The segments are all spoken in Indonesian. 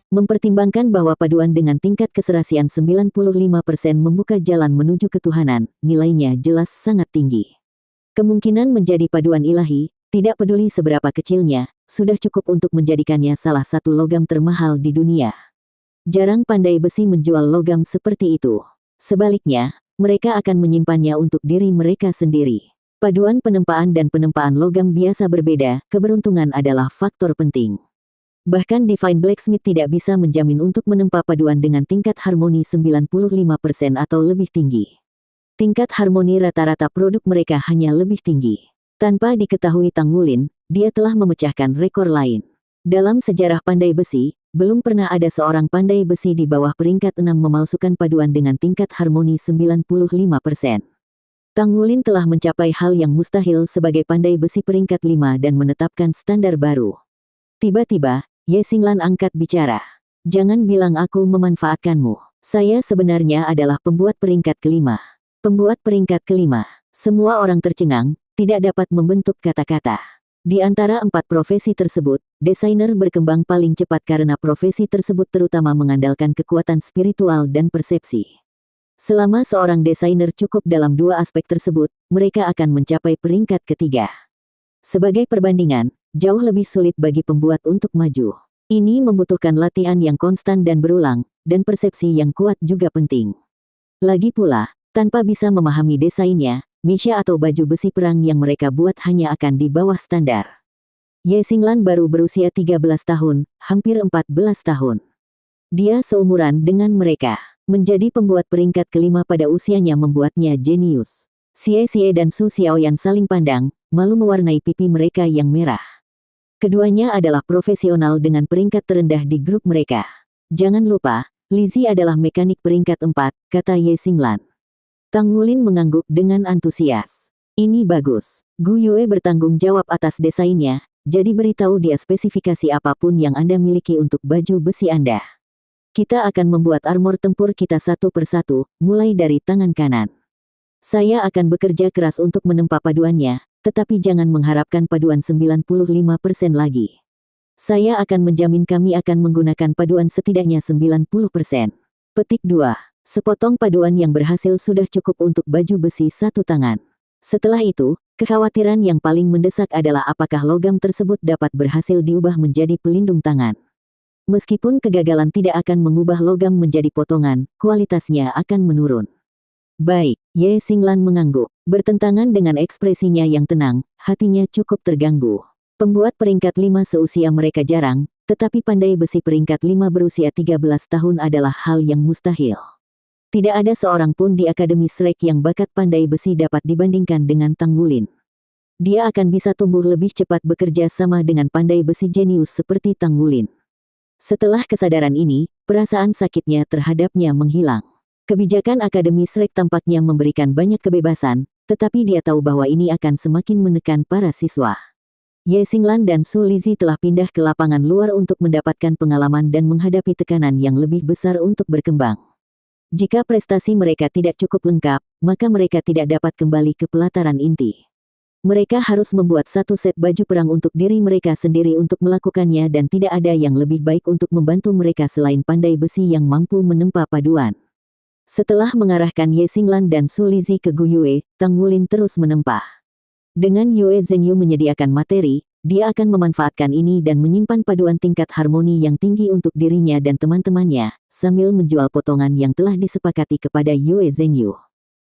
Mempertimbangkan bahwa paduan dengan tingkat keserasian 95% membuka jalan menuju ketuhanan, nilainya jelas sangat tinggi. Kemungkinan menjadi paduan ilahi, tidak peduli seberapa kecilnya, sudah cukup untuk menjadikannya salah satu logam termahal di dunia. Jarang pandai besi menjual logam seperti itu. Sebaliknya, mereka akan menyimpannya untuk diri mereka sendiri. Paduan penempaan dan penempaan logam biasa berbeda, keberuntungan adalah faktor penting. Bahkan Divine Blacksmith tidak bisa menjamin untuk menempa paduan dengan tingkat harmoni 95% atau lebih tinggi. Tingkat harmoni rata-rata produk mereka hanya lebih tinggi. Tanpa diketahui Tang Wulin, dia telah memecahkan rekor lain. Dalam sejarah pandai besi, belum pernah ada seorang pandai besi di bawah peringkat 6 memalsukan paduan dengan tingkat harmoni 95%. Tang Wulin telah mencapai hal yang mustahil sebagai pandai besi peringkat 5 dan menetapkan standar baru. Tiba-tiba, Ye Xinglan angkat bicara. Jangan bilang aku memanfaatkanmu. Saya sebenarnya adalah pembuat peringkat kelima. Pembuat peringkat kelima. Semua orang tercengang, tidak dapat membentuk kata-kata. Di antara 4 profesi tersebut, desainer berkembang paling cepat karena profesi tersebut terutama mengandalkan kekuatan spiritual dan persepsi. Selama seorang desainer cukup dalam 2 aspek tersebut, mereka akan mencapai peringkat ketiga. Sebagai perbandingan, jauh lebih sulit bagi pembuat untuk maju. Ini membutuhkan latihan yang konstan dan berulang, dan persepsi yang kuat juga penting. Lagi pula, tanpa bisa memahami desainnya, misya atau baju besi perang yang mereka buat hanya akan di bawah standar. Ye Xinglan baru berusia 13 tahun, hampir 14 tahun. Dia seumuran dengan mereka. Menjadi pembuat peringkat kelima pada usianya membuatnya jenius. Xie Xie dan Su Xiaoyan saling pandang, malu mewarnai pipi mereka yang merah. Keduanya adalah profesional dengan peringkat terendah di grup mereka. Jangan lupa, Lizzie adalah mekanik peringkat 4, kata Ye Xinglan. Tang Wulin mengangguk dengan antusias. Ini bagus. Gu Yue bertanggung jawab atas desainnya, jadi beritahu dia spesifikasi apapun yang Anda miliki untuk baju besi Anda. Kita akan membuat armor tempur kita satu persatu, mulai dari tangan kanan. Saya akan bekerja keras untuk menempa paduannya, tetapi jangan mengharapkan paduan 95% lagi. Saya akan menjamin kami akan menggunakan paduan setidaknya 90%. Petik 2. Sepotong paduan yang berhasil sudah cukup untuk baju besi satu tangan. Setelah itu, kekhawatiran yang paling mendesak adalah apakah logam tersebut dapat berhasil diubah menjadi pelindung tangan. Meskipun kegagalan tidak akan mengubah logam menjadi potongan, kualitasnya akan menurun. Baik, Ye Xinglan mengangguk. Bertentangan dengan ekspresinya yang tenang, hatinya cukup terganggu. Pembuat peringkat 5 seusia mereka jarang, tetapi pandai besi peringkat 5 berusia 13 tahun adalah hal yang mustahil. Tidak ada seorang pun di Akademi Shrek yang bakat pandai besi dapat dibandingkan dengan Tang Wulin. Dia akan bisa tumbuh lebih cepat bekerja sama dengan pandai besi jenius seperti Tang Wulin. Setelah kesadaran ini, perasaan sakitnya terhadapnya menghilang. Kebijakan Akademi Shrek tampaknya memberikan banyak kebebasan, tetapi dia tahu bahwa ini akan semakin menekan para siswa. Ye Xinglan dan Su Lizzie telah pindah ke lapangan luar untuk mendapatkan pengalaman dan menghadapi tekanan yang lebih besar untuk berkembang. Jika prestasi mereka tidak cukup lengkap, maka mereka tidak dapat kembali ke pelataran inti. Mereka harus membuat satu set baju perang untuk diri mereka sendiri untuk melakukannya dan tidak ada yang lebih baik untuk membantu mereka selain pandai besi yang mampu menempa paduan. Setelah mengarahkan Ye Xinglan dan Su Lizzie ke Gu Yue, Tang Wulin terus menempa. Dengan Yue Zhengyu menyediakan materi, dia akan memanfaatkan ini dan menyimpan paduan tingkat harmoni yang tinggi untuk dirinya dan teman-temannya, sambil menjual potongan yang telah disepakati kepada Yue Zhengyu.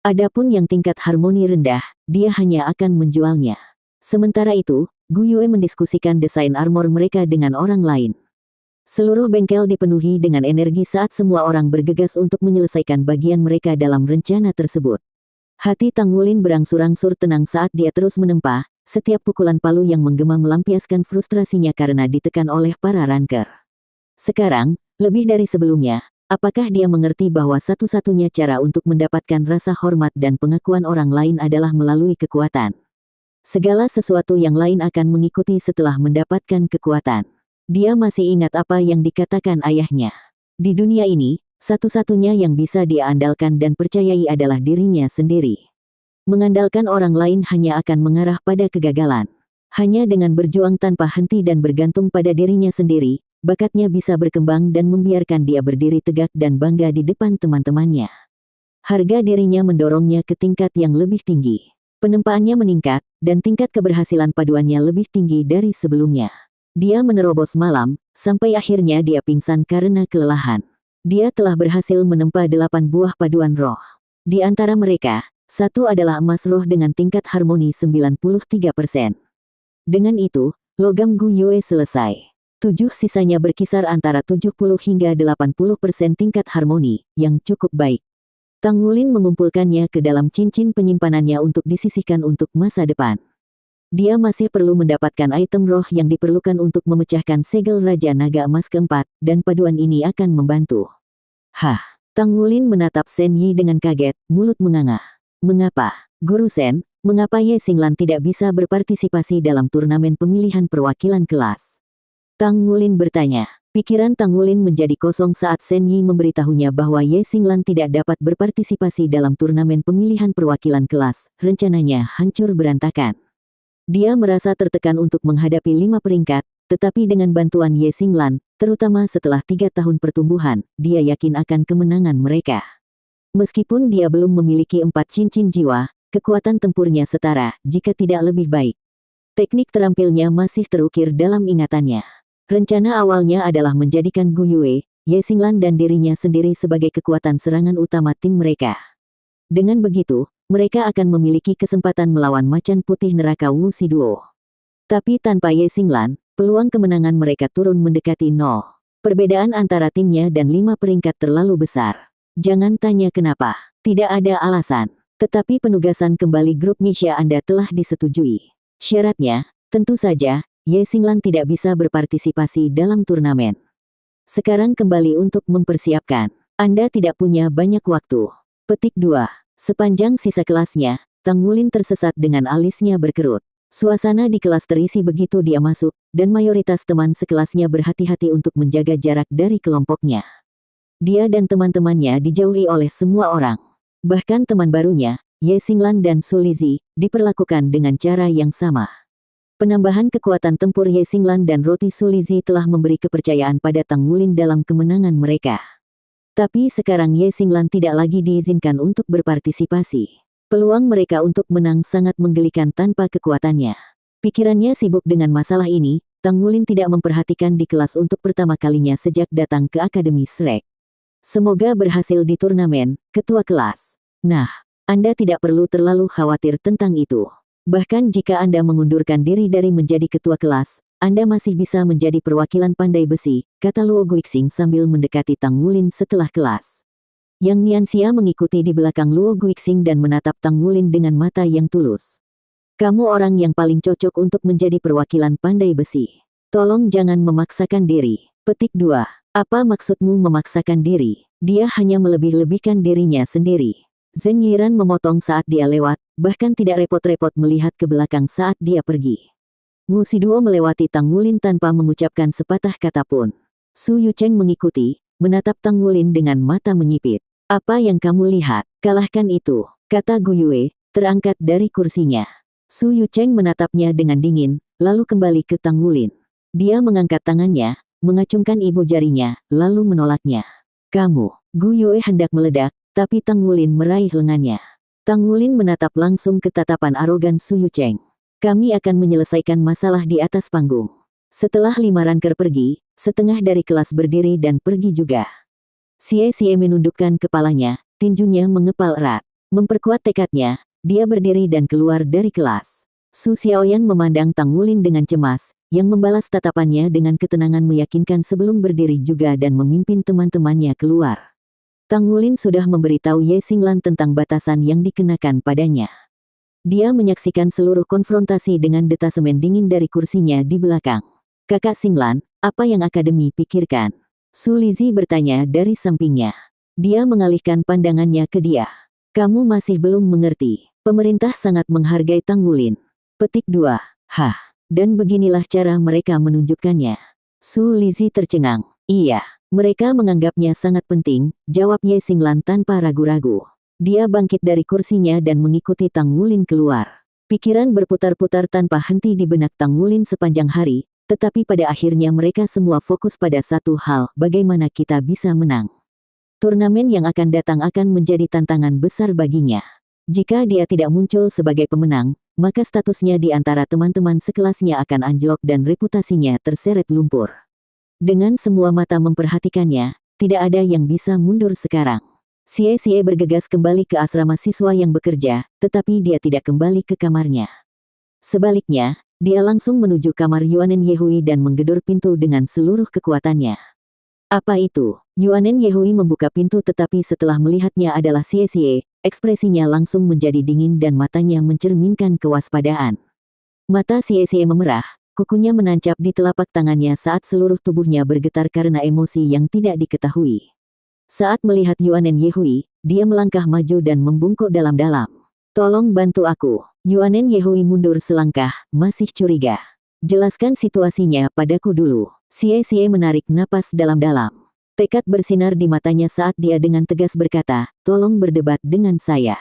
Adapun yang tingkat harmoni rendah, dia hanya akan menjualnya. Sementara itu, Gu Yue mendiskusikan desain armor mereka dengan orang lain. Seluruh bengkel dipenuhi dengan energi saat semua orang bergegas untuk menyelesaikan bagian mereka dalam rencana tersebut. Hati Tang Wulin berangsur-angsur tenang saat dia terus menempa, setiap pukulan palu yang menggema melampiaskan frustrasinya karena ditekan oleh para ranker. Sekarang, lebih dari sebelumnya, apakah dia mengerti bahwa satu-satunya cara untuk mendapatkan rasa hormat dan pengakuan orang lain adalah melalui kekuatan? Segala sesuatu yang lain akan mengikuti setelah mendapatkan kekuatan. Dia masih ingat apa yang dikatakan ayahnya. Di dunia ini, satu-satunya yang bisa dia andalkan dan percayai adalah dirinya sendiri. Mengandalkan orang lain hanya akan mengarah pada kegagalan. Hanya dengan berjuang tanpa henti dan bergantung pada dirinya sendiri, bakatnya bisa berkembang dan membiarkan dia berdiri tegak dan bangga di depan teman-temannya. Harga dirinya mendorongnya ke tingkat yang lebih tinggi. Penempaannya meningkat, dan tingkat keberhasilan paduannya lebih tinggi dari sebelumnya. Dia menerobos malam, sampai akhirnya dia pingsan karena kelelahan. Dia telah berhasil menempa 8 buah paduan roh. Di antara mereka, satu adalah emas roh dengan tingkat harmoni 93%. Dengan itu, logam Gu Yue selesai. 7 sisanya berkisar antara 70 hingga 80% tingkat harmoni, yang cukup baik. Tang Wulin mengumpulkannya ke dalam cincin penyimpanannya untuk disisihkan untuk masa depan. Dia masih perlu mendapatkan item roh yang diperlukan untuk memecahkan segel Raja Naga Emas keempat, dan paduan ini akan membantu. Hah, Tang Wulin menatap Shen Yi dengan kaget, mulut menganga. Mengapa, Guru Shen, mengapa Ye Xinglan tidak bisa berpartisipasi dalam turnamen pemilihan perwakilan kelas? Tang Wulin bertanya. Pikiran Tang Wulin menjadi kosong saat Shen Yi memberitahunya bahwa Ye Xinglan tidak dapat berpartisipasi dalam turnamen pemilihan perwakilan kelas, rencananya hancur berantakan. Dia merasa tertekan untuk menghadapi 5 peringkat, tetapi dengan bantuan Ye Xinglan, terutama setelah 3 tahun pertumbuhan, dia yakin akan kemenangan mereka. Meskipun dia belum memiliki 4 cincin jiwa, kekuatan tempurnya setara, jika tidak lebih baik. Teknik terampilnya masih terukir dalam ingatannya. Rencana awalnya adalah menjadikan Gu Yue, Ye Xinglan dan dirinya sendiri sebagai kekuatan serangan utama tim mereka. Dengan begitu, mereka akan memiliki kesempatan melawan macan putih neraka Wu Shiduo. Tapi tanpa Ye Xinglan, peluang kemenangan mereka turun mendekati 0. Perbedaan antara timnya dan 5 peringkat terlalu besar. Jangan tanya kenapa, tidak ada alasan. Tetapi penugasan kembali grup Misha Anda telah disetujui. Syaratnya, tentu saja, Ye Xinglan tidak bisa berpartisipasi dalam turnamen. Sekarang kembali untuk mempersiapkan. Anda tidak punya banyak waktu. Petik 2. Sepanjang sisa kelasnya, Tang Wulin tersesat dengan alisnya berkerut. Suasana di kelas terisi begitu dia masuk, dan mayoritas teman sekelasnya berhati-hati untuk menjaga jarak dari kelompoknya. Dia dan teman-temannya dijauhi oleh semua orang. Bahkan teman barunya, Ye Xinglan dan Su Lizhi, diperlakukan dengan cara yang sama. Penambahan kekuatan tempur Ye Xinglan dan roti Su Lizhi telah memberi kepercayaan pada Tang Wulin dalam kemenangan mereka. Tapi sekarang Ye Xinglan tidak lagi diizinkan untuk berpartisipasi. Peluang mereka untuk menang sangat menggelikan tanpa kekuatannya. Pikirannya sibuk dengan masalah ini, Tang Wulin tidak memperhatikan di kelas untuk pertama kalinya sejak datang ke Akademi Shrek. Semoga berhasil di turnamen, ketua kelas. Nah, Anda tidak perlu terlalu khawatir tentang itu. Bahkan jika Anda mengundurkan diri dari menjadi ketua kelas, Anda masih bisa menjadi perwakilan pandai besi, kata Luo Guixing sambil mendekati Tang Wulin setelah kelas. Yang Nianxia mengikuti di belakang Luo Guixing dan menatap Tang Wulin dengan mata yang tulus. Kamu orang yang paling cocok untuk menjadi perwakilan pandai besi. Tolong jangan memaksakan diri. Petik 2. Apa maksudmu memaksakan diri? Dia hanya melebih-lebihkan dirinya sendiri. Zheng Yiran memotong saat dia lewat, bahkan tidak repot-repot melihat ke belakang saat dia pergi. Wu Shiduo melewati Tang Wulin tanpa mengucapkan sepatah kata pun. Su Yucheng mengikuti, menatap Tang Wulin dengan mata menyipit. Apa yang kamu lihat? Kalahkan itu, kata Gu Yue, terangkat dari kursinya. Su Yucheng menatapnya dengan dingin, lalu kembali ke Tang Wulin. Dia mengangkat tangannya, mengacungkan ibu jarinya, lalu menolaknya. Kamu, Gu Yue hendak meledak, tapi Tang Wulin meraih lengannya. Tang Wulin menatap langsung ke tatapan arogan Su Yucheng. Kami akan menyelesaikan masalah di atas panggung. Setelah 5 ranker pergi, setengah dari kelas berdiri dan pergi juga. Xie menundukkan kepalanya, tinjunya mengepal erat. Memperkuat tekadnya, dia berdiri dan keluar dari kelas. Su Xiaoyan memandang Tang Wulin dengan cemas, yang membalas tatapannya dengan ketenangan meyakinkan sebelum berdiri juga dan memimpin teman-temannya keluar. Tang Wulin sudah memberitahu Ye Xinglan tentang batasan yang dikenakan padanya. Dia menyaksikan seluruh konfrontasi dengan detasemen dingin dari kursinya di belakang. Kakak Xinglan, apa yang akademi pikirkan? Su Lizhi bertanya dari sampingnya. Dia mengalihkan pandangannya ke dia. Kamu masih belum mengerti. Pemerintah sangat menghargai Tang Wulin. Petik 2. Hah, dan beginilah cara mereka menunjukkannya. Su Lizhi tercengang. Iya. Mereka menganggapnya sangat penting, jawab Ye Xinglan tanpa ragu-ragu. Dia bangkit dari kursinya dan mengikuti Tang Wulin keluar. Pikiran berputar-putar tanpa henti di benak Tang Wulin sepanjang hari, Tetapi pada akhirnya mereka semua fokus pada satu hal, bagaimana kita bisa menang. Turnamen yang akan datang akan menjadi tantangan besar baginya. Jika dia tidak muncul sebagai pemenang, maka statusnya di antara teman-teman sekelasnya akan anjlok dan reputasinya terseret lumpur. Dengan semua mata memperhatikannya, tidak ada yang bisa mundur sekarang. Xie bergegas kembali ke asrama siswa yang bekerja, tetapi dia tidak kembali ke kamarnya. Sebaliknya, dia langsung menuju kamar Yuanen Yehui dan menggedor pintu dengan seluruh kekuatannya. Apa itu? Yuanen Yehui membuka pintu tetapi setelah melihatnya adalah Xie, ekspresinya langsung menjadi dingin dan matanya mencerminkan kewaspadaan. Mata Xie memerah, kukunya menancap di telapak tangannya saat seluruh tubuhnya bergetar karena emosi yang tidak diketahui. Saat melihat Yuanen Yehui, dia melangkah maju dan membungkuk dalam-dalam. Tolong bantu aku. Yuanen Yehui mundur selangkah, masih curiga. Jelaskan situasinya padaku dulu. Xie menarik napas dalam-dalam. Tekad bersinar di matanya saat dia dengan tegas berkata, tolong berdebat dengan saya.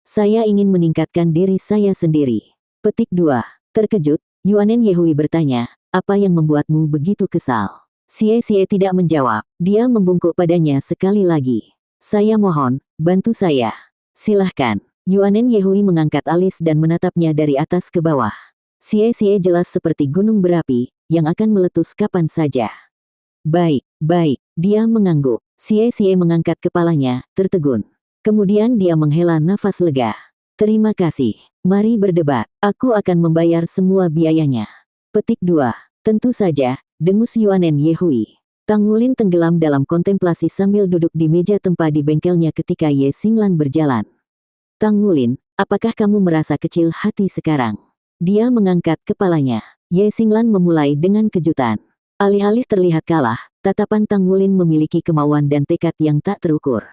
Saya ingin meningkatkan diri saya sendiri. Petik 2. Terkejut, Yuanen Yehui bertanya, apa yang membuatmu begitu kesal? Xie tidak menjawab, dia membungkuk padanya sekali lagi. Saya mohon, bantu saya. Silahkan. Yuanen Yehui mengangkat alis dan menatapnya dari atas ke bawah. Xie jelas seperti gunung berapi, yang akan meletus kapan saja. Baik, dia mengangguk. Xie mengangkat kepalanya, tertegun. Kemudian dia menghela nafas lega. Terima kasih. Mari berdebat. Aku akan membayar semua biayanya. Petik 2. Tentu saja, dengus Yuanen Yehui. Tang Wulin tenggelam dalam kontemplasi sambil duduk di meja tempat di bengkelnya ketika Ye Xinglan berjalan. Tang Wulin, apakah kamu merasa kecil hati sekarang? Dia mengangkat kepalanya. Ye Xinglan memulai dengan kejutan. Alih-alih terlihat kalah, tatapan Tang Wulin memiliki kemauan dan tekad yang tak terukur.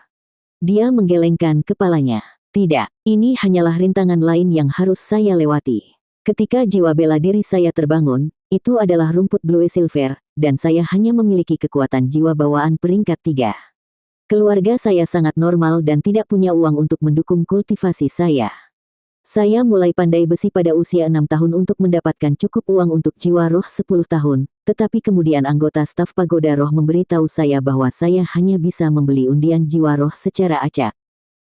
Dia menggelengkan kepalanya. Tidak, ini hanyalah rintangan lain yang harus saya lewati. Ketika jiwa bela diri saya terbangun, itu adalah rumput Blue Silver, dan saya hanya memiliki kekuatan jiwa bawaan peringkat 3. Keluarga saya sangat normal dan tidak punya uang untuk mendukung kultivasi saya. Saya mulai pandai besi pada usia 6 tahun untuk mendapatkan cukup uang untuk jiwa roh 10 tahun, tetapi kemudian anggota staf pagoda roh memberitahu saya bahwa saya hanya bisa membeli undian jiwa roh secara acak.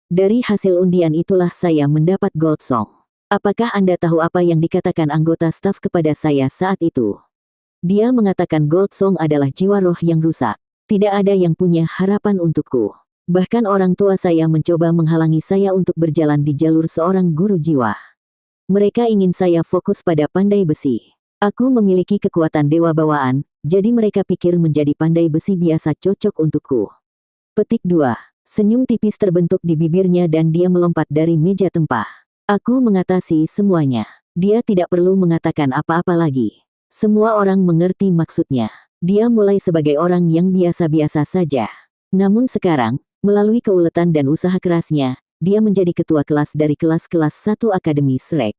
Dari hasil undian itulah saya mendapat Gold Song. Apakah Anda tahu apa yang dikatakan anggota staf kepada saya saat itu? Dia mengatakan Gold Song adalah jiwa roh yang rusak. Tidak ada yang punya harapan untukku. Bahkan orang tua saya mencoba menghalangi saya untuk berjalan di jalur seorang guru jiwa. Mereka ingin saya fokus pada pandai besi. Aku memiliki kekuatan dewa bawaan, jadi mereka pikir menjadi pandai besi biasa cocok untukku. Petik 2. Senyum tipis terbentuk di bibirnya dan dia melompat dari meja tempah. Aku mengatasi semuanya. Dia tidak perlu mengatakan apa-apa lagi. Semua orang mengerti maksudnya. Dia mulai sebagai orang yang biasa-biasa saja. Namun sekarang, melalui keuletan dan usaha kerasnya, dia menjadi ketua kelas dari kelas-kelas 1 Akademi Shrek.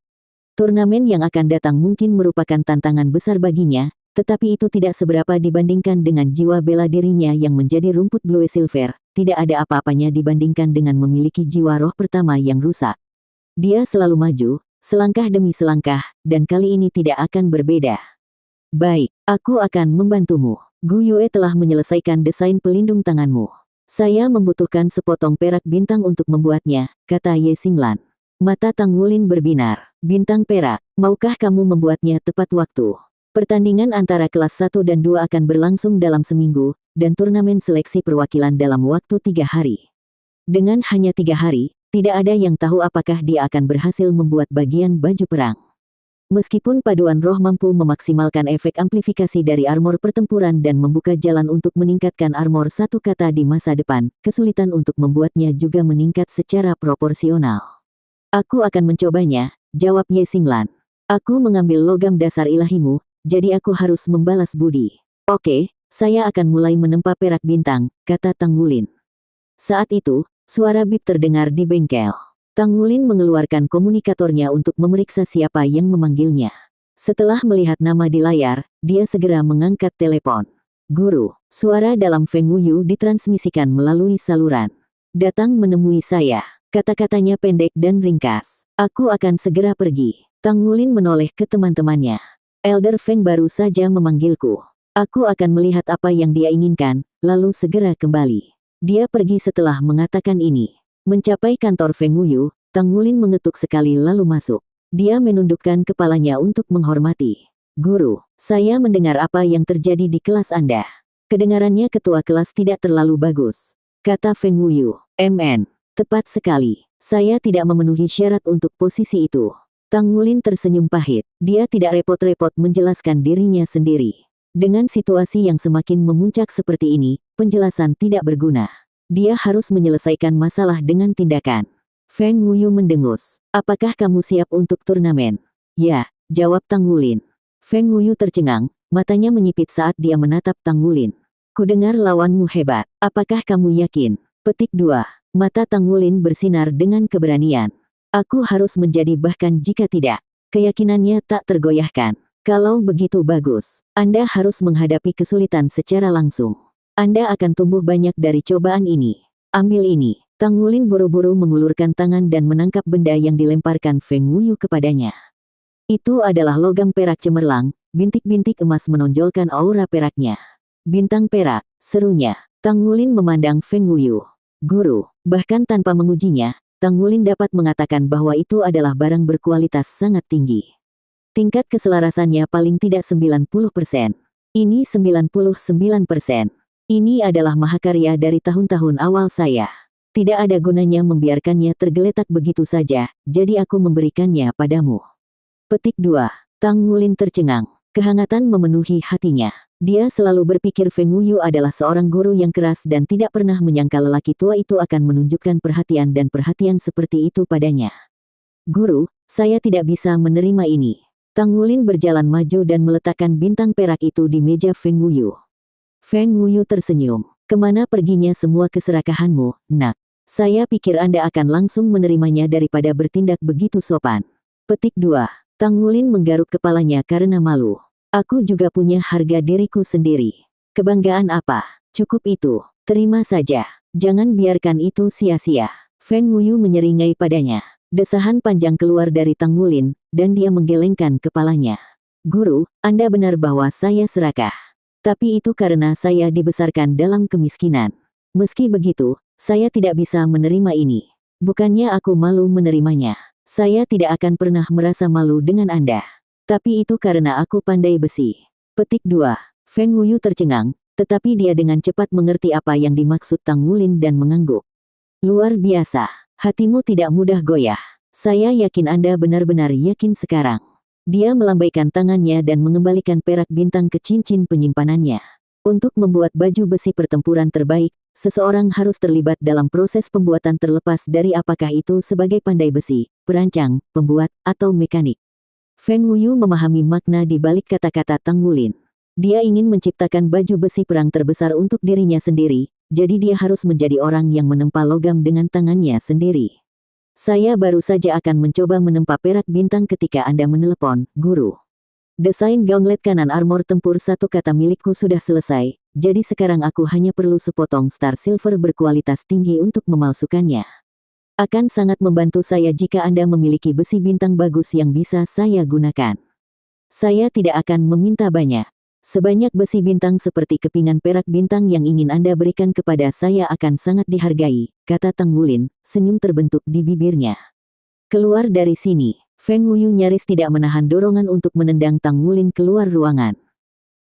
Turnamen yang akan datang mungkin merupakan tantangan besar baginya, tetapi itu tidak seberapa dibandingkan dengan jiwa bela dirinya yang menjadi rumput Blue Silver, tidak ada apa-apanya dibandingkan dengan memiliki jiwa roh pertama yang rusak. Dia selalu maju, selangkah demi selangkah, dan kali ini tidak akan berbeda. Baik, aku akan membantumu. Gu Yue telah menyelesaikan desain pelindung tanganmu. Saya membutuhkan sepotong perak bintang untuk membuatnya, kata Ye Xinglan. Mata Tang Wulin berbinar. Bintang perak, maukah kamu membuatnya tepat waktu? Pertandingan antara kelas 1 dan 2 akan berlangsung dalam seminggu, dan turnamen seleksi perwakilan dalam waktu 3 hari. Dengan hanya 3 hari, tidak ada yang tahu apakah dia akan berhasil membuat bagian baju perang. Meskipun paduan roh mampu memaksimalkan efek amplifikasi dari armor pertempuran dan membuka jalan untuk meningkatkan armor satu kata di masa depan, kesulitan untuk membuatnya juga meningkat secara proporsional. Aku akan mencobanya, jawab Ye Xinglan. Aku mengambil logam dasar ilahimu, jadi aku harus membalas budi. Oke, saya akan mulai menempa perak bintang, kata Tang Wulin. Saat itu, suara bip terdengar di bengkel. Tang Wulin mengeluarkan komunikatornya untuk memeriksa siapa yang memanggilnya. Setelah melihat nama di layar, dia segera mengangkat telepon. Guru, suara dalam Feng Wuyu ditransmisikan melalui saluran. Datang menemui saya. Kata-katanya pendek dan ringkas. Aku akan segera pergi. Tang Wulin menoleh ke teman-temannya. Elder Feng baru saja memanggilku. Aku akan melihat apa yang dia inginkan, lalu segera kembali. Dia pergi setelah mengatakan ini. Mencapai kantor Feng Wuyu, Tang Wulin mengetuk sekali lalu masuk. Dia menundukkan kepalanya untuk menghormati. Guru, saya mendengar apa yang terjadi di kelas Anda. Kedengarannya ketua kelas tidak terlalu bagus, kata Feng Wuyu. MN, tepat sekali. Saya tidak memenuhi syarat untuk posisi itu. Tang Wulin tersenyum pahit. Dia tidak repot-repot menjelaskan dirinya sendiri. Dengan situasi yang semakin memuncak seperti ini, penjelasan tidak berguna. Dia harus menyelesaikan masalah dengan tindakan. Feng Wuyu mendengus. Apakah kamu siap untuk turnamen? Ya, jawab Tang Wulin. Feng Wuyu tercengang, matanya menyipit saat dia menatap Tang Wulin. Kudengar lawanmu hebat. Apakah kamu yakin? Petik 2. Mata Tang Wulin bersinar dengan keberanian. Aku harus menjadi bahkan jika tidak. Keyakinannya tak tergoyahkan. Kalau begitu bagus, Anda harus menghadapi kesulitan secara langsung. Anda akan tumbuh banyak dari cobaan ini. Ambil ini. Tang Wulin buru-buru mengulurkan tangan dan menangkap benda yang dilemparkan Feng Wuyu kepadanya. Itu adalah logam perak cemerlang, bintik-bintik emas menonjolkan aura peraknya. Bintang perak, serunya. Tang Wulin memandang Feng Wuyu. Guru, bahkan tanpa mengujinya, Tang Wulin dapat mengatakan bahwa itu adalah barang berkualitas sangat tinggi. Tingkat keselarasannya paling tidak 90%. Ini 99%. Ini adalah mahakarya dari tahun-tahun awal saya. Tidak ada gunanya membiarkannya tergeletak begitu saja, jadi aku memberikannya padamu. Petik 2. Tang Wulin tercengang. Kehangatan memenuhi hatinya. Dia selalu berpikir Feng Wuyu adalah seorang guru yang keras dan tidak pernah menyangka lelaki tua itu akan menunjukkan perhatian dan perhatian seperti itu padanya. Guru, saya tidak bisa menerima ini. Tang Wulin berjalan maju dan meletakkan bintang perak itu di meja Feng Wuyu. Feng Wuyu tersenyum. Kemana perginya semua keserakahanmu, nak? Saya pikir Anda akan langsung menerimanya daripada bertindak begitu sopan. Petik 2. Tang Wulin menggaruk kepalanya karena malu. Aku juga punya harga diriku sendiri. Kebanggaan apa? Cukup itu. Terima saja. Jangan biarkan itu sia-sia. Feng Wuyu menyeringai padanya. Desahan panjang keluar dari Tang Wulin, dan dia menggelengkan kepalanya. Guru, Anda benar bahwa saya serakah. Tapi itu karena saya dibesarkan dalam kemiskinan. Meski begitu, saya tidak bisa menerima ini. Bukannya aku malu menerimanya. Saya tidak akan pernah merasa malu dengan Anda. Tapi itu karena aku pandai besi. Petik 2. Feng Wuyu tercengang, tetapi dia dengan cepat mengerti apa yang dimaksud Tang Wulin dan mengangguk. Luar biasa. Hatimu tidak mudah goyah. Saya yakin Anda benar-benar yakin sekarang. Dia melambaikan tangannya dan mengembalikan perak bintang ke cincin penyimpanannya. Untuk membuat baju besi pertempuran terbaik, seseorang harus terlibat dalam proses pembuatan terlepas dari apakah itu sebagai pandai besi, perancang, pembuat, atau mekanik. Feng Wuyu memahami makna di balik kata-kata Tang Wulin. Dia ingin menciptakan baju besi perang terbesar untuk dirinya sendiri, jadi dia harus menjadi orang yang menempa logam dengan tangannya sendiri. Saya baru saja akan mencoba menempa perak bintang ketika Anda menelepon, Guru. Desain gauntlet kanan armor tempur satu kata milikku sudah selesai, jadi sekarang aku hanya perlu sepotong star silver berkualitas tinggi untuk memalsukannya. Akan sangat membantu saya jika Anda memiliki besi bintang bagus yang bisa saya gunakan. Saya tidak akan meminta banyak. Sebanyak besi bintang seperti kepingan perak bintang yang ingin Anda berikan kepada saya akan sangat dihargai, kata Tang Wulin, senyum terbentuk di bibirnya. Keluar dari sini. Feng Wuyu nyaris tidak menahan dorongan untuk menendang Tang Wulin keluar ruangan.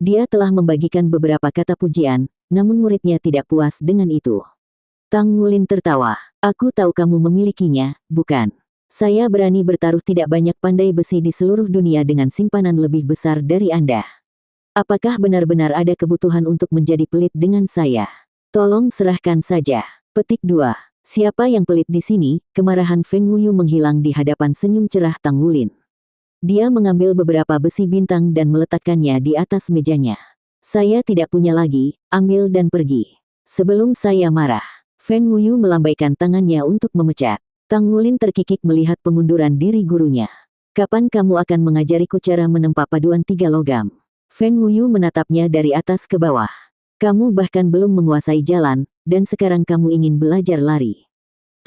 Dia telah membagikan beberapa kata pujian, namun muridnya tidak puas dengan itu. Tang Wulin tertawa. Aku tahu kamu memilikinya, bukan? Saya berani bertaruh tidak banyak pandai besi di seluruh dunia dengan simpanan lebih besar dari Anda. Apakah benar-benar ada kebutuhan untuk menjadi pelit dengan saya? Tolong serahkan saja. Petik 2. Siapa yang pelit di sini? Kemarahan Feng Wuyu menghilang di hadapan senyum cerah Tang Wulin. Dia mengambil beberapa besi bintang dan meletakkannya di atas mejanya. Saya tidak punya lagi, ambil dan pergi. Sebelum saya marah. Feng Wuyu melambaikan tangannya untuk memecat. Tang Wulin terkikik melihat pengunduran diri gurunya. Kapan kamu akan mengajariku cara menempa paduan 3 logam? Feng Wuyu menatapnya dari atas ke bawah. Kamu bahkan belum menguasai jalan, dan sekarang kamu ingin belajar lari.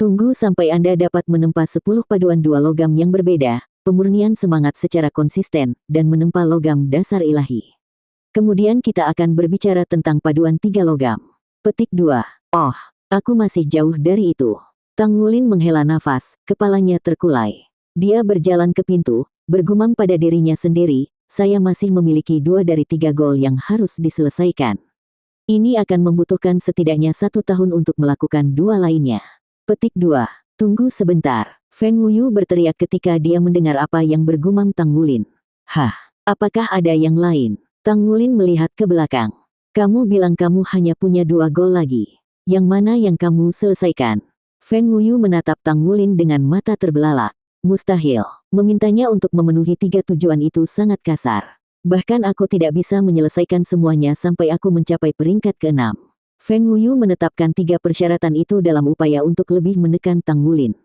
Tunggu sampai Anda dapat menempa 10 paduan 2 logam yang berbeda, pemurnian semangat secara konsisten, dan menempa logam dasar ilahi. Kemudian kita akan berbicara tentang paduan 3 logam. Petik 2. Oh, aku masih jauh dari itu. Tang Wulin menghela nafas, kepalanya terkulai. Dia berjalan ke pintu, bergumam pada dirinya sendiri, saya masih memiliki 2 dari 3 gol yang harus diselesaikan. Ini akan membutuhkan setidaknya 1 tahun untuk melakukan 2 lainnya. Petik 2. Tunggu sebentar. Feng Wuyu berteriak ketika dia mendengar apa yang bergumam Tang Wulin. Hah, apakah ada yang lain? Tang Wulin melihat ke belakang. Kamu bilang kamu hanya punya 2 gol lagi. Yang mana yang kamu selesaikan? Feng Wuyu menatap Tang Wulin dengan mata terbelalak. Mustahil. Memintanya untuk memenuhi 3 tujuan itu sangat kasar. Bahkan aku tidak bisa menyelesaikan semuanya sampai aku mencapai peringkat ke-6. Feng Wuyu menetapkan 3 persyaratan itu dalam upaya untuk lebih menekan Tang Wulin.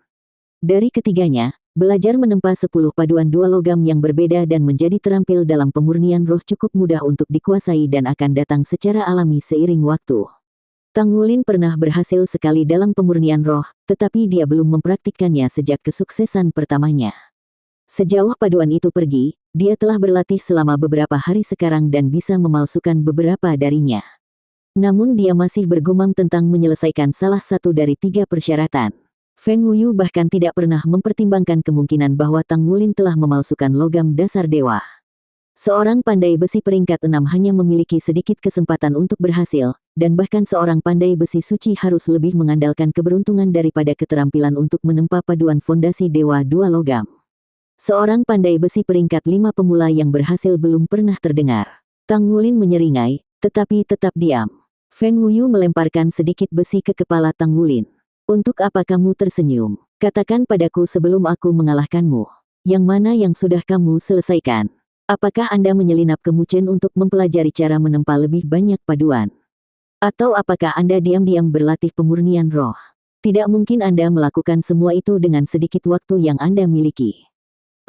Dari ketiganya, belajar menempa 10 paduan 2 logam yang berbeda dan menjadi terampil dalam pemurnian roh cukup mudah untuk dikuasai dan akan datang secara alami seiring waktu. Tang Wulin pernah berhasil sekali dalam pemurnian roh, tetapi dia belum mempraktikkannya sejak kesuksesan pertamanya. Sejauh paduan itu pergi, dia telah berlatih selama beberapa hari sekarang dan bisa memalsukan beberapa darinya. Namun dia masih bergumam tentang menyelesaikan salah satu dari 3 persyaratan. Feng Wuyu bahkan tidak pernah mempertimbangkan kemungkinan bahwa Tang Wulin telah memalsukan logam dasar dewa. Seorang pandai besi peringkat 6 hanya memiliki sedikit kesempatan untuk berhasil, dan bahkan seorang pandai besi suci harus lebih mengandalkan keberuntungan daripada keterampilan untuk menempa paduan fondasi dewa 2 logam. Seorang pandai besi peringkat 5 pemula yang berhasil belum pernah terdengar. Tang Wulin menyeringai, tetapi tetap diam. Feng Wuyu melemparkan sedikit besi ke kepala Tang Wulin. Untuk apa kamu tersenyum? Katakan padaku sebelum aku mengalahkanmu. Yang mana yang sudah kamu selesaikan? Apakah Anda menyelinap ke Muchen untuk mempelajari cara menempa lebih banyak paduan? Atau apakah Anda diam-diam berlatih pemurnian roh? Tidak mungkin Anda melakukan semua itu dengan sedikit waktu yang Anda miliki.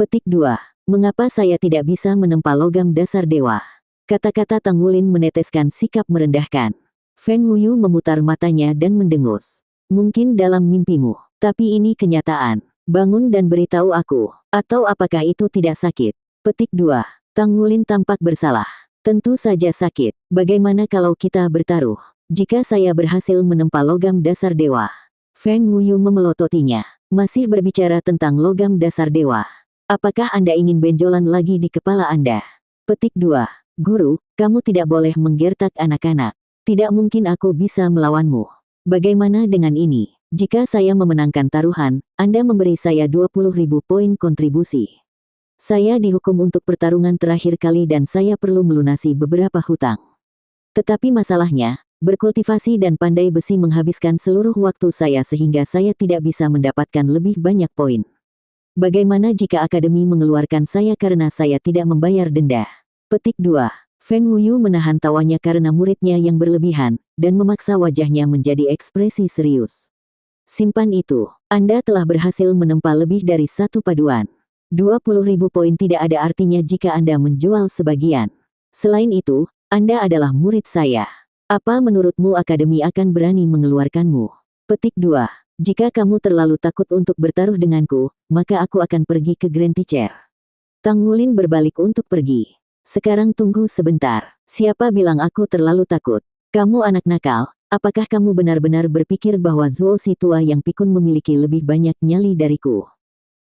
Petik 2. Mengapa saya tidak bisa menempa logam dasar dewa? Kata-kata Tang Wulin meneteskan sikap merendahkan. Feng Wuyu memutar matanya dan mendengus. Mungkin dalam mimpimu, tapi ini kenyataan. Bangun dan beritahu aku. Atau apakah itu tidak sakit? Petik 2. Tang Wulin tampak bersalah. Tentu saja sakit. Bagaimana kalau kita bertaruh? Jika saya berhasil menempa logam dasar dewa. Feng Wuyu memelototinya. Masih berbicara tentang logam dasar dewa. Apakah Anda ingin benjolan lagi di kepala Anda? Petik 2. Guru, kamu tidak boleh menggertak anak-anak. Tidak mungkin aku bisa melawanmu. Bagaimana dengan ini? Jika saya memenangkan taruhan, Anda memberi saya 20.000 poin kontribusi. Saya dihukum untuk pertarungan terakhir kali dan saya perlu melunasi beberapa hutang. Tetapi masalahnya, berkultivasi dan pandai besi menghabiskan seluruh waktu saya sehingga saya tidak bisa mendapatkan lebih banyak poin. Bagaimana jika akademi mengeluarkan saya karena saya tidak membayar denda? Petik 2. Feng Wuyu menahan tawanya karena muridnya yang berlebihan, dan memaksa wajahnya menjadi ekspresi serius. Simpan itu. Anda telah berhasil menempa lebih dari 1 paduan. 20.000 poin tidak ada artinya jika Anda menjual sebagian. Selain itu, Anda adalah murid saya. Apa menurutmu akademi akan berani mengeluarkanmu? Petik 2. Jika kamu terlalu takut untuk bertaruh denganku, maka aku akan pergi ke Grand Teacher. Tang Wulin berbalik untuk pergi. Sekarang tunggu sebentar. Siapa bilang aku terlalu takut? Kamu anak nakal, apakah kamu benar-benar berpikir bahwa Zuo si tua yang pikun memiliki lebih banyak nyali dariku?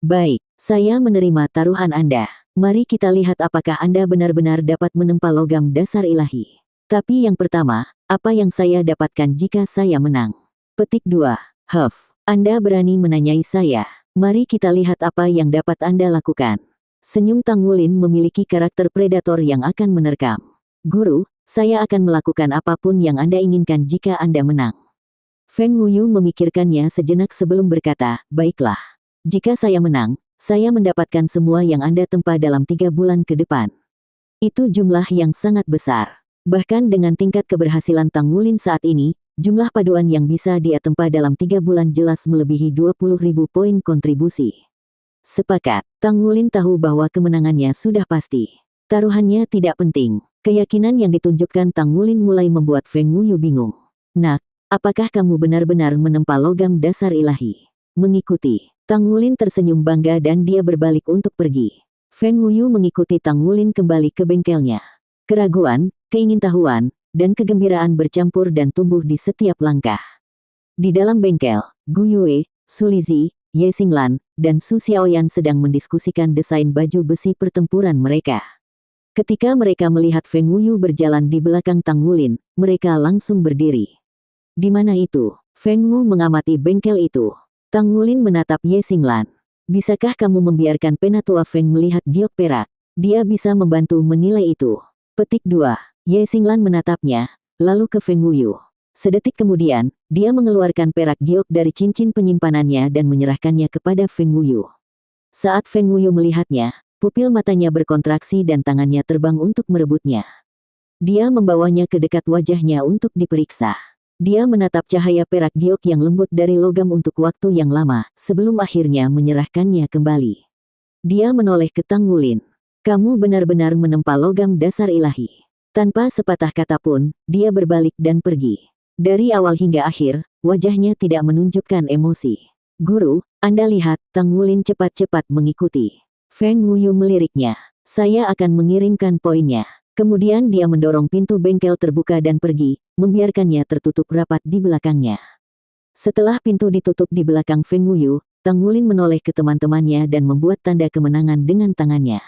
Baik, saya menerima taruhan Anda. Mari kita lihat apakah Anda benar-benar dapat menempa logam dasar ilahi. Tapi yang pertama, apa yang saya dapatkan jika saya menang? Petik 2. Anda berani menanyai saya. Mari kita lihat apa yang dapat Anda lakukan. Senyum Tang Wulin memiliki karakter predator yang akan menerkam. Guru, saya akan melakukan apapun yang Anda inginkan jika Anda menang. Feng Wuyu memikirkannya sejenak sebelum berkata, baiklah. Jika saya menang, saya mendapatkan semua yang Anda tempa dalam 3 bulan ke depan. Itu jumlah yang sangat besar. Bahkan dengan tingkat keberhasilan Tang Wulin saat ini, jumlah paduan yang bisa dia tempa dalam 3 bulan jelas melebihi 20.000 poin kontribusi. Sepakat, Tang Wulin tahu bahwa kemenangannya sudah pasti. Taruhannya tidak penting. Keyakinan yang ditunjukkan Tang Wulin mulai membuat Feng Wuyu bingung. Nak, apakah kamu benar-benar menempa logam dasar ilahi? Mengikuti. Tang Wulin tersenyum bangga dan dia berbalik untuk pergi. Feng Wuyu mengikuti Tang Wulin kembali ke bengkelnya. Keraguan, keingintahuan, dan kegembiraan bercampur dan tumbuh di setiap langkah. Di dalam bengkel, Gu Yue, Su Lizi, Ye Xinglan, dan Su Xiaoyan sedang mendiskusikan desain baju besi pertempuran mereka. Ketika mereka melihat Feng Wuyu berjalan di belakang Tang Wulin, mereka langsung berdiri. Di mana itu? Feng Wu mengamati bengkel itu. Tang Wulin menatap Ye Xinglan. Bisakah kamu membiarkan penatua Feng melihat giok perak? Dia bisa membantu menilai itu. Petik 2. Ye Xinglan menatapnya, lalu ke Feng Wuyu. Sedetik kemudian, dia mengeluarkan perak giok dari cincin penyimpanannya dan menyerahkannya kepada Feng Wuyu. Saat Feng Wuyu melihatnya, pupil matanya berkontraksi dan tangannya terbang untuk merebutnya. Dia membawanya ke dekat wajahnya untuk diperiksa. Dia menatap cahaya perak giok yang lembut dari logam untuk waktu yang lama, sebelum akhirnya menyerahkannya kembali. Dia menoleh ke Tang Wulin. Kamu benar-benar menempa logam dasar ilahi. Tanpa sepatah kata pun, dia berbalik dan pergi. Dari awal hingga akhir, wajahnya tidak menunjukkan emosi. Guru, Anda lihat, Tang Wulin cepat-cepat mengikuti. Feng Wuyu meliriknya. Saya akan mengirimkan poinnya. Kemudian dia mendorong pintu bengkel terbuka dan pergi, membiarkannya tertutup rapat di belakangnya. Setelah pintu ditutup di belakang Feng Wuyu, Tang Wulin menoleh ke teman-temannya dan membuat tanda kemenangan dengan tangannya.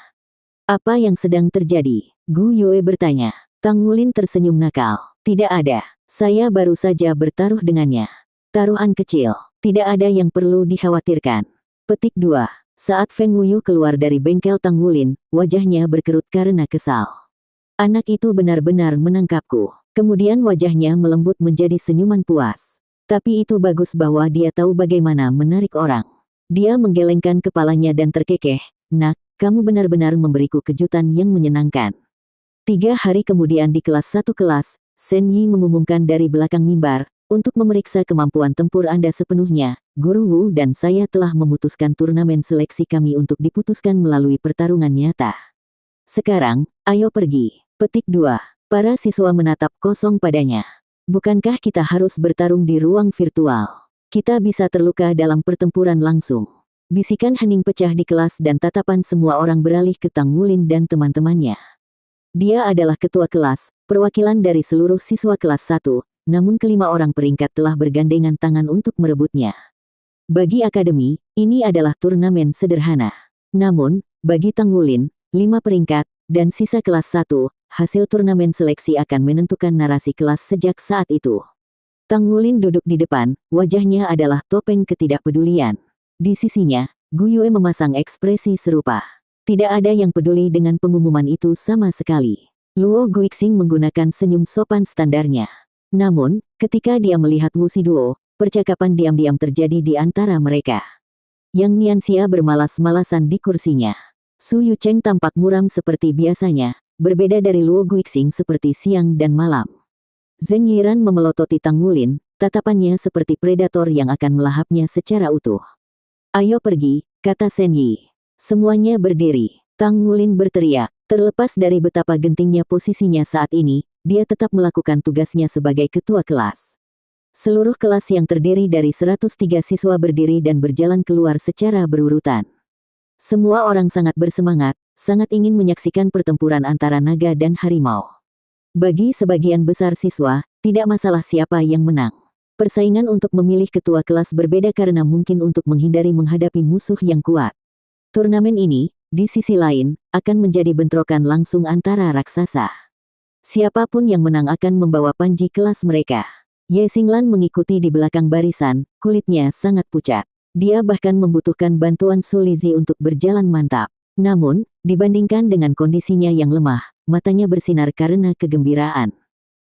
Apa yang sedang terjadi? Gu Yue bertanya. Tang Wulin tersenyum nakal. Tidak ada. Saya baru saja bertaruh dengannya. Taruhan kecil. Tidak ada yang perlu dikhawatirkan. Petik 2. Saat Feng Wuyu keluar dari bengkel Tang Wulin, wajahnya berkerut karena kesal. Anak itu benar-benar menangkapku. Kemudian wajahnya melembut menjadi senyuman puas. Tapi itu bagus bahwa dia tahu bagaimana menarik orang. Dia menggelengkan kepalanya dan terkekeh. Nak, kamu benar-benar memberiku kejutan yang menyenangkan. 3 hari kemudian di kelas 1 kelas, Shen Yi mengumumkan dari belakang mimbar, untuk memeriksa kemampuan tempur Anda sepenuhnya, Guru Wu dan saya telah memutuskan turnamen seleksi kami untuk diputuskan melalui pertarungan nyata. Sekarang, ayo pergi. Petik 2. Para siswa menatap kosong padanya. Bukankah kita harus bertarung di ruang virtual? Kita bisa terluka dalam pertempuran langsung. Bisikan hening pecah di kelas dan tatapan semua orang beralih ke Tang Wulin dan teman-temannya. Dia adalah ketua kelas, perwakilan dari seluruh siswa kelas 1, namun kelima orang peringkat telah bergandengan tangan untuk merebutnya. Bagi akademi, ini adalah turnamen sederhana. Namun, bagi Tang Wulin, 5 peringkat, dan sisa kelas 1, hasil turnamen seleksi akan menentukan narasi kelas sejak saat itu. Tang Wulin duduk di depan, wajahnya adalah topeng ketidakpedulian. Di sisinya, Gu Yue memasang ekspresi serupa. Tidak ada yang peduli dengan pengumuman itu sama sekali. Luo Guixing menggunakan senyum sopan standarnya. Namun, ketika dia melihat Wu Shiduo, percakapan diam-diam terjadi di antara mereka. Yang Nianxia bermalas-malasan di kursinya. Su Yucheng tampak muram seperti biasanya, berbeda dari Luo Guixing seperti siang dan malam. Zheng Yiran memelototi Tang Wulin, tatapannya seperti predator yang akan melahapnya secara utuh. Ayo pergi, kata Shen Yi. Semuanya berdiri. Tang Wulin berteriak. Terlepas dari betapa gentingnya posisinya saat ini, dia tetap melakukan tugasnya sebagai ketua kelas. Seluruh kelas yang terdiri dari 103 siswa berdiri dan berjalan keluar secara berurutan. Semua orang sangat bersemangat, sangat ingin menyaksikan pertempuran antara naga dan harimau. Bagi sebagian besar siswa, tidak masalah siapa yang menang. Persaingan untuk memilih ketua kelas berbeda karena mungkin untuk menghindari menghadapi musuh yang kuat. Turnamen ini, di sisi lain, akan menjadi bentrokan langsung antara raksasa. Siapapun yang menang akan membawa panji kelas mereka. Ye Xinglan mengikuti di belakang barisan, kulitnya sangat pucat. Dia bahkan membutuhkan bantuan Su Lizi untuk berjalan mantap. Namun, dibandingkan dengan kondisinya yang lemah, matanya bersinar karena kegembiraan.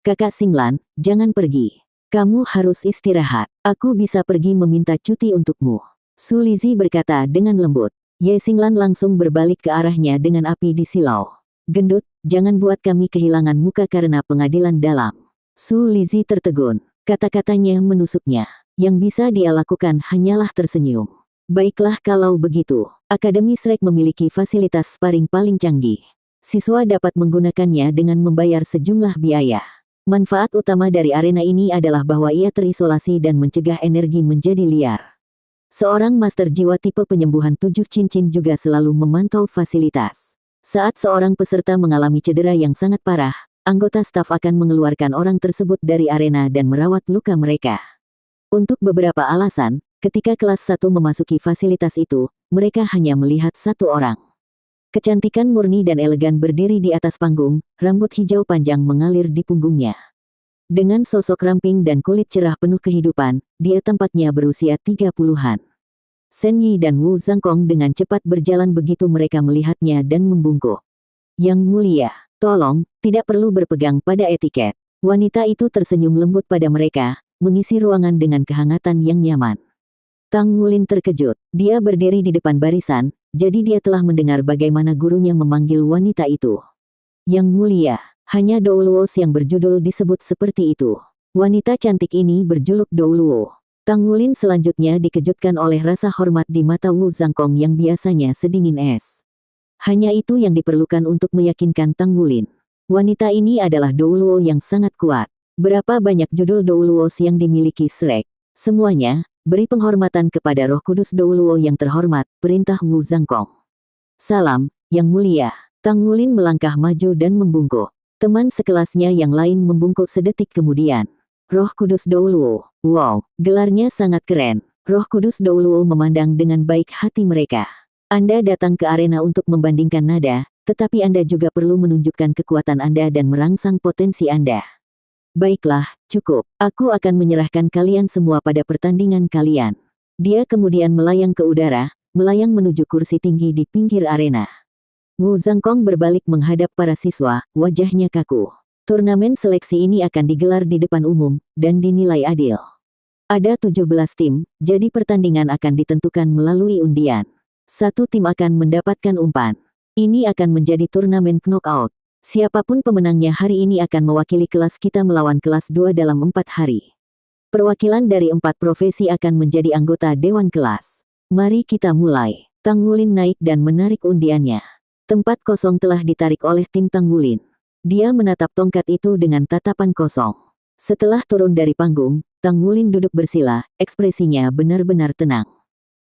Kakak Xinglan, jangan pergi. Kamu harus istirahat. Aku bisa pergi meminta cuti untukmu. Su Lizi berkata dengan lembut. Ye Xinglan langsung berbalik ke arahnya dengan api di silau. Gendut, jangan buat kami kehilangan muka karena pengadilan dalam. Su Lizi tertegun. Kata-katanya menusuknya. Yang bisa dia lakukan hanyalah tersenyum. Baiklah kalau begitu. Akademi Shrek memiliki fasilitas sparring paling canggih. Siswa dapat menggunakannya dengan membayar sejumlah biaya. Manfaat utama dari arena ini adalah bahwa ia terisolasi dan mencegah energi menjadi liar. Seorang master jiwa tipe penyembuhan 7 cincin juga selalu memantau fasilitas. Saat seorang peserta mengalami cedera yang sangat parah, anggota staf akan mengeluarkan orang tersebut dari arena dan merawat luka mereka. Untuk beberapa alasan, ketika kelas 1 memasuki fasilitas itu, mereka hanya melihat satu orang. Kecantikan murni dan elegan berdiri di atas panggung, rambut hijau panjang mengalir di punggungnya. Dengan sosok ramping dan kulit cerah penuh kehidupan, dia tampaknya berusia 30-an. Shen Yi dan Wu Zhangkong dengan cepat berjalan begitu mereka melihatnya dan membungkuk. Yang mulia, tolong, tidak perlu berpegang pada etiket. Wanita itu tersenyum lembut pada mereka, mengisi ruangan dengan kehangatan yang nyaman. Tang Wulin terkejut, dia berdiri di depan barisan, jadi dia telah mendengar bagaimana gurunya memanggil wanita itu. Yang mulia, hanya Douluos yang berjudul disebut seperti itu. Wanita cantik ini berjuluk Douluo. Tang Wulin selanjutnya dikejutkan oleh rasa hormat di mata Wu Zhangkong yang biasanya sedingin es. Hanya itu yang diperlukan untuk meyakinkan Tang Wulin. Wanita ini adalah Douluo yang sangat kuat. Berapa banyak judul Douluos yang dimiliki Shrek? Semuanya, beri penghormatan kepada Roh Kudus Douluo yang terhormat, perintah Wu Zhangkong. Salam, Yang Mulia. Tang Wulin melangkah maju dan membungkuk. Teman sekelasnya yang lain membungkuk sedetik kemudian. Roh Kudus Douluo. Wow, gelarnya sangat keren. Roh Kudus Douluo memandang dengan baik hati mereka. Anda datang ke arena untuk membandingkan nada, tetapi Anda juga perlu menunjukkan kekuatan Anda dan merangsang potensi Anda. Baiklah, cukup. Aku akan menyerahkan kalian semua pada pertandingan kalian. Dia kemudian melayang ke udara, melayang menuju kursi tinggi di pinggir arena. Wu Zhangkong berbalik menghadap para siswa, wajahnya kaku. Turnamen seleksi ini akan digelar di depan umum, dan dinilai adil. Ada 17 tim, jadi pertandingan akan ditentukan melalui undian. Satu tim akan mendapatkan umpan. Ini akan menjadi turnamen knockout. Siapapun pemenangnya hari ini akan mewakili kelas kita melawan kelas 2 dalam 4 hari. Perwakilan dari 4 profesi akan menjadi anggota dewan kelas. Mari kita mulai. Tang Wulin naik dan menarik undiannya. Tempat kosong telah ditarik oleh tim Tang Wulin. Dia menatap tongkat itu dengan tatapan kosong. Setelah turun dari panggung, Tang Wulin duduk bersila, ekspresinya benar-benar tenang.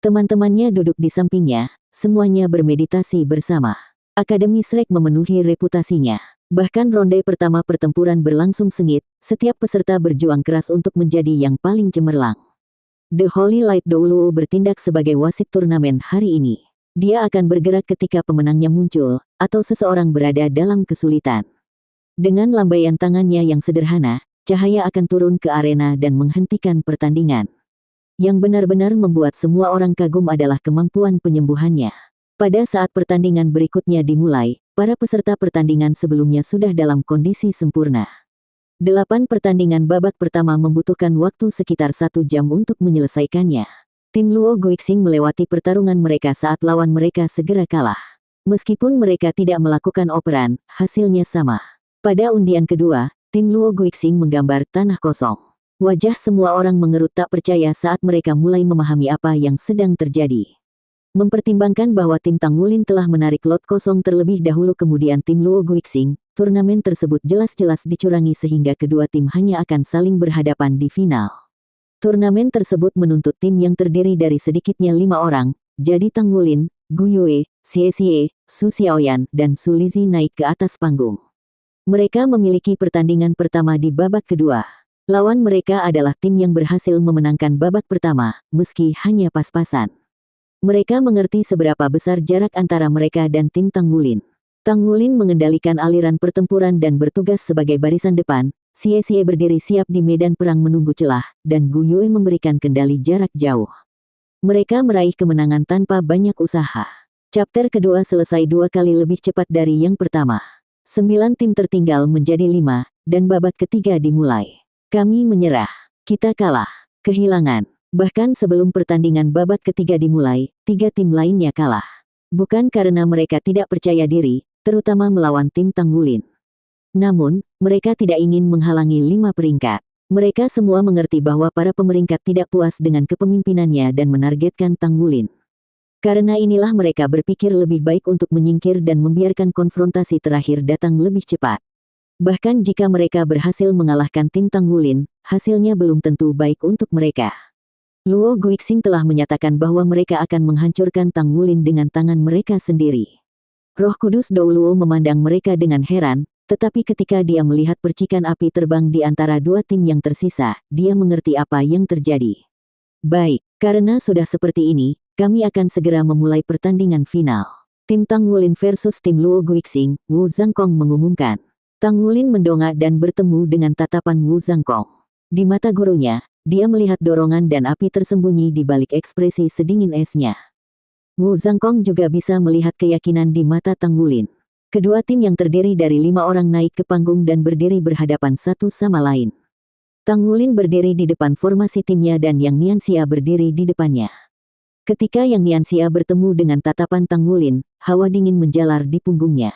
Teman-temannya duduk di sampingnya, semuanya bermeditasi bersama. Akademi Shrek memenuhi reputasinya. Bahkan ronde pertama pertempuran berlangsung sengit, setiap peserta berjuang keras untuk menjadi yang paling cemerlang. The Holy Light Douluo bertindak sebagai wasit turnamen hari ini. Dia akan bergerak ketika pemenangnya muncul, atau seseorang berada dalam kesulitan. Dengan lambaian tangannya yang sederhana, cahaya akan turun ke arena dan menghentikan pertandingan. Yang benar-benar membuat semua orang kagum adalah kemampuan penyembuhannya. Pada saat pertandingan berikutnya dimulai, para peserta pertandingan sebelumnya sudah dalam kondisi sempurna. 8 pertandingan babak pertama membutuhkan waktu sekitar 1 jam untuk menyelesaikannya. Tim Luo Guixing melewati pertarungan mereka saat lawan mereka segera kalah. Meskipun mereka tidak melakukan operan, hasilnya sama. Pada undian kedua, tim Luo Guixing menggambar tanah kosong. Wajah semua orang mengerut tak percaya saat mereka mulai memahami apa yang sedang terjadi. Mempertimbangkan bahwa tim Tang Wulin telah menarik lot kosong terlebih dahulu kemudian tim Luo Guixing, turnamen tersebut jelas-jelas dicurangi sehingga kedua tim hanya akan saling berhadapan di final. Turnamen tersebut menuntut tim yang terdiri dari sedikitnya 5 orang, jadi Tang Wulin, Gu Yue, Xie Xie, Su Xiaoyan, dan Su Lizhi naik ke atas panggung. Mereka memiliki pertandingan pertama di babak kedua. Lawan mereka adalah tim yang berhasil memenangkan babak pertama, meski hanya pas-pasan. Mereka mengerti seberapa besar jarak antara mereka dan tim Tang Wulin. Tang Wulin mengendalikan aliran pertempuran dan bertugas sebagai barisan depan. Xie Xie berdiri siap di medan perang menunggu celah, dan Gu Yue memberikan kendali jarak jauh. Mereka meraih kemenangan tanpa banyak usaha. Chapter kedua selesai 2 kali lebih cepat dari yang pertama. 9 tim tertinggal menjadi 5, dan babak ketiga dimulai. Kami menyerah. Kita kalah. Kehilangan. Bahkan sebelum pertandingan babak ketiga dimulai, 3 tim lainnya kalah. Bukan karena mereka tidak percaya diri, terutama melawan tim Tang Wulin. Namun, mereka tidak ingin menghalangi 5 peringkat. Mereka semua mengerti bahwa para pemeringkat tidak puas dengan kepemimpinannya dan menargetkan Tang Wulin. Karena inilah mereka berpikir lebih baik untuk menyingkir dan membiarkan konfrontasi terakhir datang lebih cepat. Bahkan jika mereka berhasil mengalahkan tim Tang Wulin, hasilnya belum tentu baik untuk mereka. Luo Guixing telah menyatakan bahwa mereka akan menghancurkan Tang Wulin dengan tangan mereka sendiri. Roh Kudus Dou Luo memandang mereka dengan heran, tetapi ketika dia melihat percikan api terbang di antara dua tim yang tersisa, dia mengerti apa yang terjadi. Baik, karena sudah seperti ini, kami akan segera memulai pertandingan final. Tim Tang Wulin versus tim Luo Guixing, Wu Zhangkong mengumumkan. Tang Wulin mendongak dan bertemu dengan tatapan Wu Zhangkong. Di mata gurunya, dia melihat dorongan dan api tersembunyi di balik ekspresi sedingin esnya. Wu Zhangkong juga bisa melihat keyakinan di mata Tang Wulin. Kedua tim yang terdiri dari 5 orang naik ke panggung dan berdiri berhadapan satu sama lain. Tang Wulin berdiri di depan formasi timnya dan Yang Nianxia berdiri di depannya. Ketika Yang Nianxia bertemu dengan tatapan Tang Wulin, hawa dingin menjalar di punggungnya.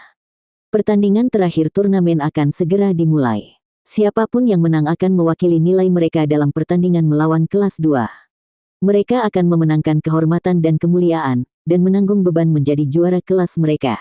Pertandingan terakhir turnamen akan segera dimulai. Siapapun yang menang akan mewakili nilai mereka dalam pertandingan melawan kelas 2. Mereka akan memenangkan kehormatan dan kemuliaan, dan menanggung beban menjadi juara kelas mereka.